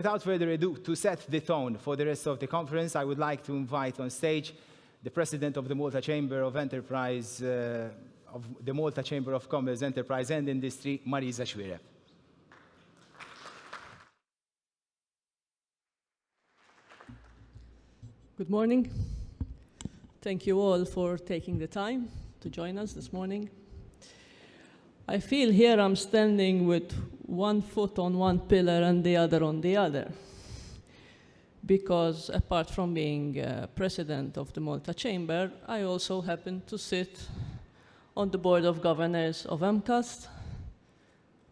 Without further ado, to set the tone for the rest of the conference, I would like to invite on stage the President of the Malta Chamber of Enterprise, of the Malta Chamber of Commerce, Enterprise and Industry, Marisa Xuereb. Good morning. Thank you all for taking the time to join us this morning. I feel here I'm standing with one foot on one pillar and the other on the other, because apart from being president of the Malta Chamber, I also happen to sit on the board of governors of MCAST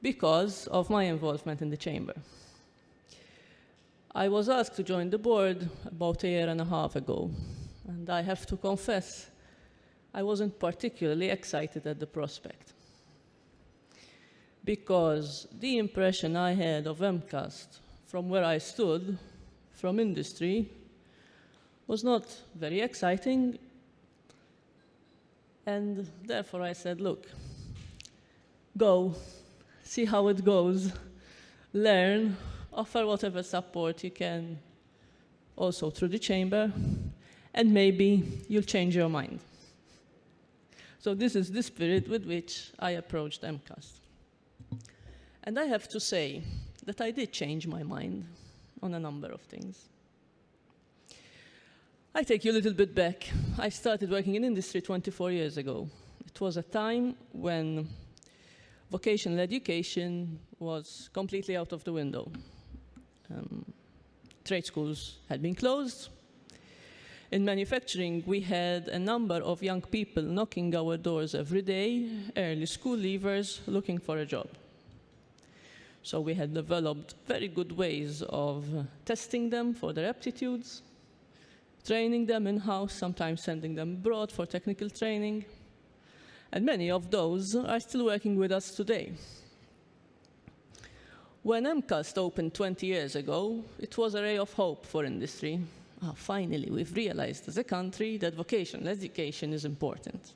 because of my involvement in the chamber. I was asked to join the board about a year and a half ago, and I have to confess, I wasn't particularly excited at the prospect, because the impression I had of MCAST from where I stood, from industry, was not very exciting, and therefore I said, look, go, see how it goes, learn, offer whatever support you can also through the chamber, and maybe you'll change your mind. So this is the spirit with which I approached MCAST. And I have to say that I did change my mind on a number of things. I take you a little bit back. I started working in industry 24 years ago. It was a time when vocational education was completely out of the window. Trade schools had been closed. In manufacturing, we had a number of young people knocking our doors every day, early school leavers looking for a job. So we had developed very good ways of testing them for their aptitudes, training them in-house, sometimes sending them abroad for technical training. And many of those are still working with us today. When MCAST opened 20 years ago, it was a ray of hope for industry. Finally, we've realized as a country that vocational education is important.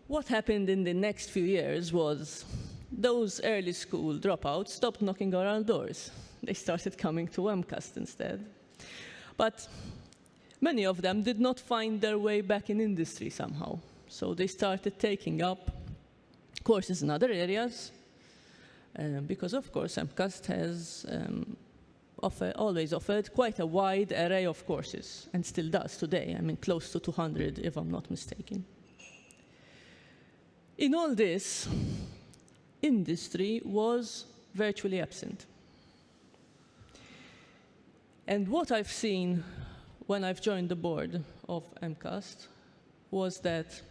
What happened in the next few years was those early school dropouts stopped knocking on our doors. They started coming to MCAST instead. But many of them did not find their way back in industry somehow. So they started taking up courses in other areas, because of course MCAST has always offered quite a wide array of courses, and still does today. I mean, close to 200, if I'm not mistaken. In all this, industry was virtually absent. And what I've seen when I've joined the board of MCAST was that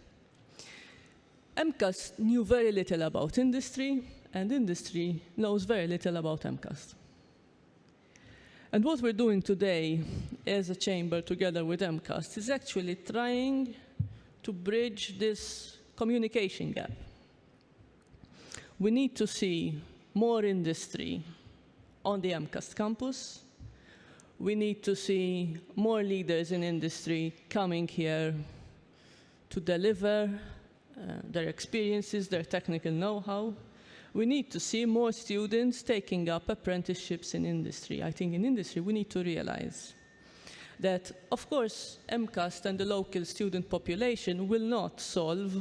MCAST knew very little about industry, and industry knows very little about MCAST. And what we're doing today as a chamber together with MCAST is actually trying to bridge this communication gap. We need to see more industry on the MCAST campus. We need to see more leaders in industry coming here to deliver their experiences, their technical know-how. We need to see more students taking up apprenticeships in industry. I think in industry we need to realize that, of course, MCAST and the local student population will not solve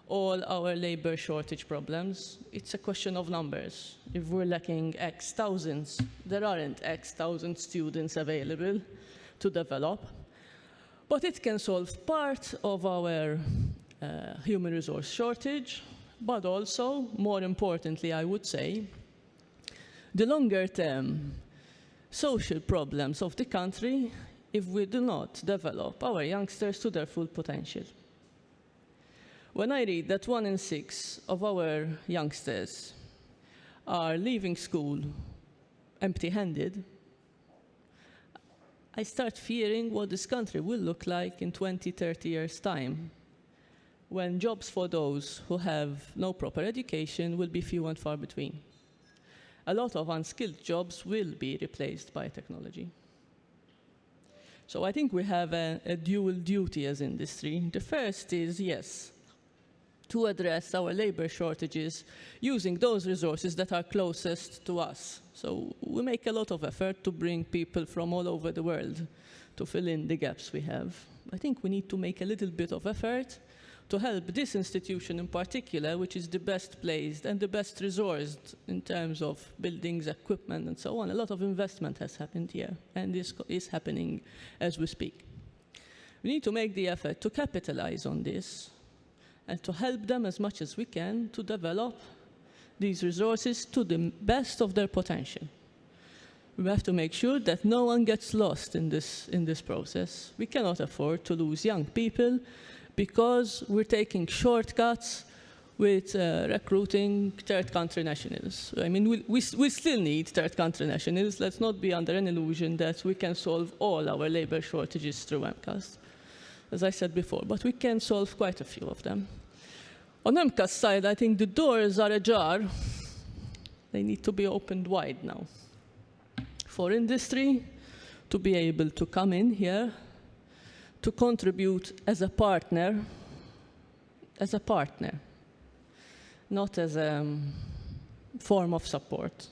all our labor shortage problems. It's a question of numbers. If we're lacking X thousands, there aren't X thousand students available to develop. But it can solve part of our human resource shortage, but also, more importantly, I would say, the longer-term social problems of the country if we do not develop our youngsters to their full potential. When I read that 1 in 6 of our youngsters are leaving school empty-handed, I start fearing what this country will look like in 20, 30 years' time, when jobs for those who have no proper education will be few and far between. A lot of unskilled jobs will be replaced by technology. So I think we have a dual duty as industry. The first is, yes, to address our labor shortages using those resources that are closest to us. So we make a lot of effort to bring people from all over the world to fill in the gaps we have. I think we need to make a little bit of effort to help this institution in particular, which is the best placed and the best resourced in terms of buildings, equipment, and so on. A lot of investment has happened here, and this is happening as we speak. We need to make the effort to capitalize on this and to help them as much as we can to develop these resources to the best of their potential. We have to make sure that no one gets lost in this process. We cannot afford to lose young people because we're taking shortcuts with recruiting third country nationals. I mean, we still need third country nationals. Let's not be under an illusion that we can solve all our labor shortages through MCAS, as I said before, but we can solve quite a few of them. On MCAS side, I think the doors are ajar. They need to be opened wide now for industry to be able to come in here, to contribute as a partner, not as a form of support,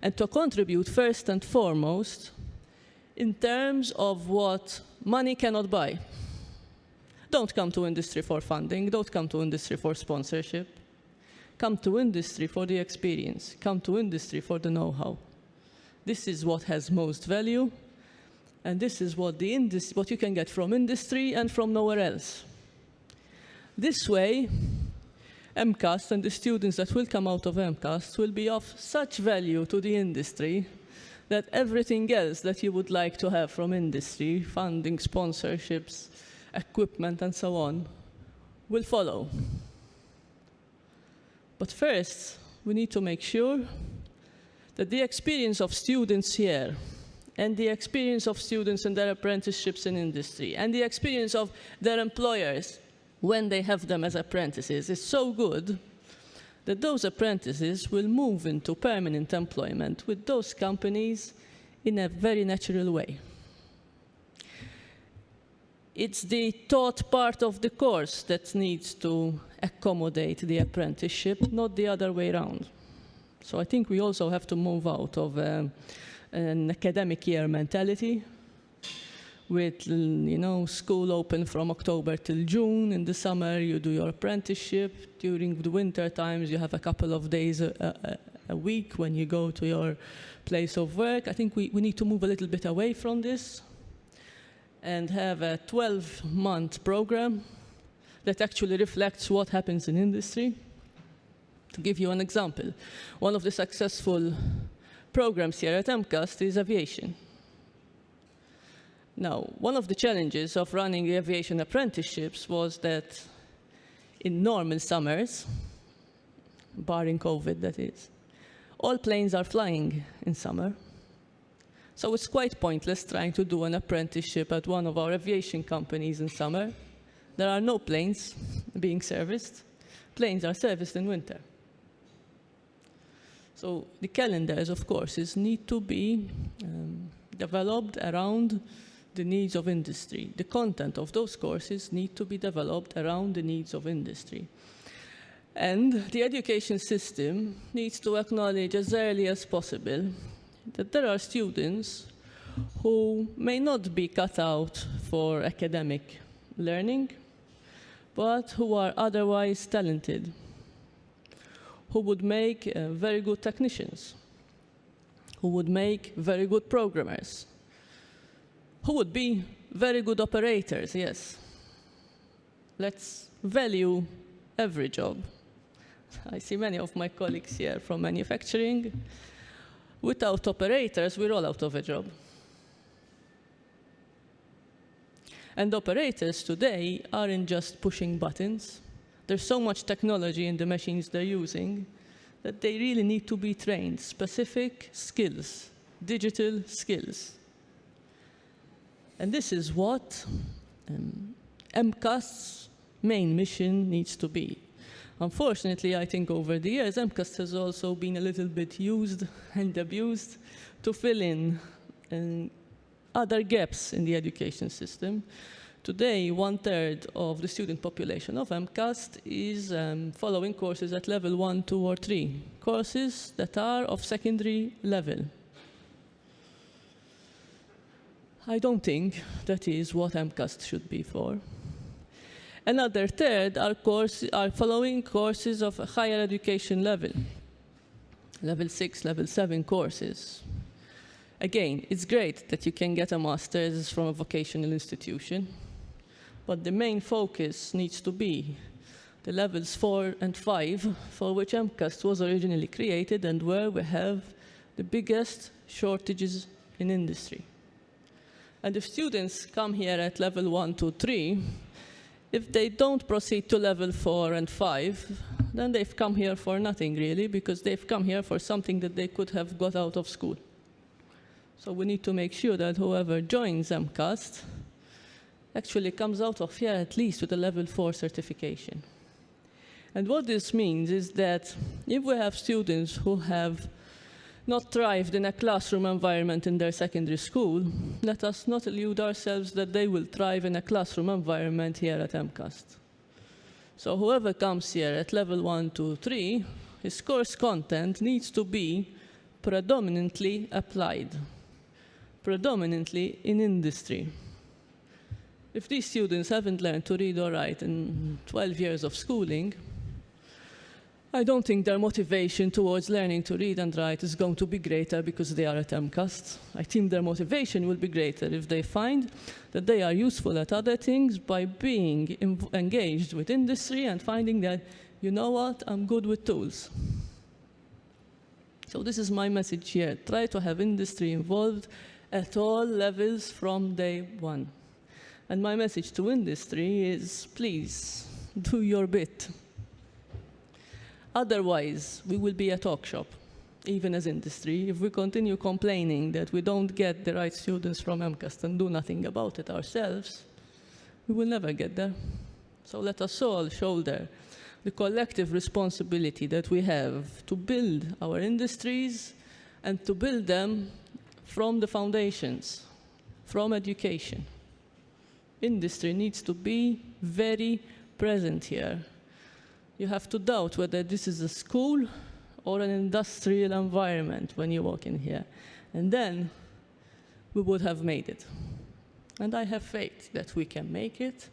and to contribute first and foremost in terms of what money cannot buy. Don't come to industry for funding, don't come to industry for sponsorship. Come to industry for the experience, come to industry for the know-how. This is what has most value, and this is what you can get from industry and from nowhere else. This way, MCAS and the students that will come out of MCAS will be of such value to the industry that everything else that you would like to have from industry, funding, sponsorships, equipment, and so on, will follow. But first, we need to make sure that the experience of students here and the experience of students in their apprenticeships in industry and the experience of their employers when they have them as apprentices is so good that those apprentices will move into permanent employment with those companies in a very natural way. It's the taught part of the course that needs to accommodate the apprenticeship, not the other way around. So I think we also have to move out of an academic year mentality with, school open from October till June. In the summer, you do your apprenticeship. During the winter times, you have a couple of days a week when you go to your place of work. I think we need to move a little bit away from this and have a 12-month program that actually reflects what happens in industry. To give you an example, one of the successful programs here at MCAS is aviation. Now, one of the challenges of running the aviation apprenticeships was that in normal summers, barring COVID that is, all planes are flying in summer. So it's quite pointless trying to do an apprenticeship at one of our aviation companies in summer. There are no planes being serviced. Planes are serviced in winter. So the calendars, of course, need to be developed around the needs of industry. The content of those courses need to be developed around the needs of industry. And the education system needs to acknowledge as early as possible that there are students who may not be cut out for academic learning, but who are otherwise talented, who would make very good technicians, who would make very good programmers, who would be very good operators, yes. Let's value every job. I see many of my colleagues here from manufacturing. Without operators, we're all out of a job. And operators today aren't just pushing buttons. There's so much technology in the machines they're using that they really need to be trained. Specific skills, digital skills. And this is what MCAS's main mission needs to be. Unfortunately, I think over the years, MCAS has also been a little bit used and abused to fill in other gaps in the education system, Today, 1/3 of the student population of MCAST is following courses at level 1, 2, or 3, courses that are of secondary level. I don't think that is what MCAST should be for. Another third are following courses of a higher education level, level 6, level 7 courses. Again, it's great that you can get a master's from a vocational institution, but the main focus needs to be the levels 4 and 5, for which MCAST was originally created and where we have the biggest shortages in industry. And if students come here at level 1, 2, 3, if they don't proceed to level 4 and 5, then they've come here for nothing really, because they've come here for something that they could have got out of school. So we need to make sure that whoever joins MCAST actually comes out of here at least with a level 4 certification. And what this means is that if we have students who have not thrived in a classroom environment in their secondary school, let us not illude ourselves that they will thrive in a classroom environment here at MCAST. So whoever comes here at level 1, 2, 3, his course content needs to be predominantly applied, predominantly in industry. If these students haven't learned to read or write in 12 years of schooling, I don't think their motivation towards learning to read and write is going to be greater because they are at MCAST. I think their motivation will be greater if they find that they are useful at other things by being engaged with industry and finding that, you know what, I'm good with tools. So this is my message here. Try to have industry involved at all levels from day one. And my message to industry is, please, do your bit. Otherwise, we will be a talk shop, even as industry. If we continue complaining that we don't get the right students from MCAST and do nothing about it ourselves, we will never get there. So let us all shoulder the collective responsibility that we have to build our industries and to build them from the foundations, from education. Industry needs to be very present here. You have to doubt whether this is a school or an industrial environment when you walk in here. And then we would have made it. And I have faith that we can make it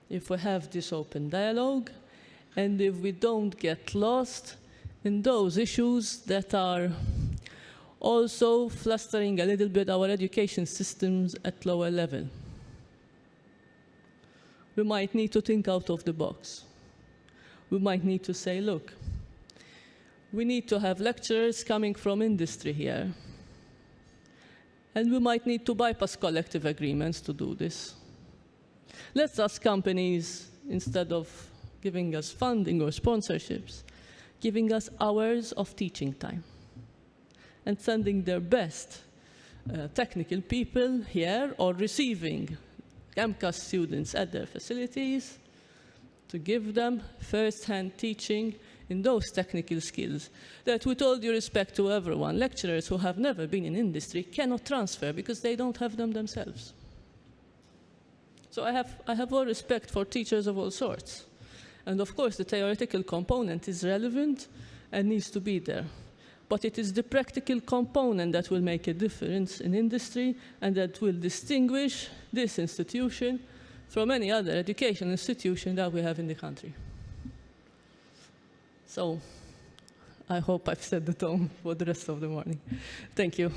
if we have this open dialogue and if we don't get lost in those issues that are also flustering a little bit our education systems at lower level. We might need to think out of the box. We might need to say, look, we need to have lecturers coming from industry here. And we might need to bypass collective agreements to do this. Let's ask companies, instead of giving us funding or sponsorships, giving us hours of teaching time and sending their best technical people here or receiving MCAST students at their facilities to give them first-hand teaching in those technical skills that, with all due respect to everyone, lecturers who have never been in industry cannot transfer because they don't have them themselves. So I have all respect for teachers of all sorts. And of course, the theoretical component is relevant and needs to be there. But it is the practical component that will make a difference in industry and that will distinguish this institution from any other educational institution that we have in the country. So I hope I've set the tone for the rest of the morning. Thank you.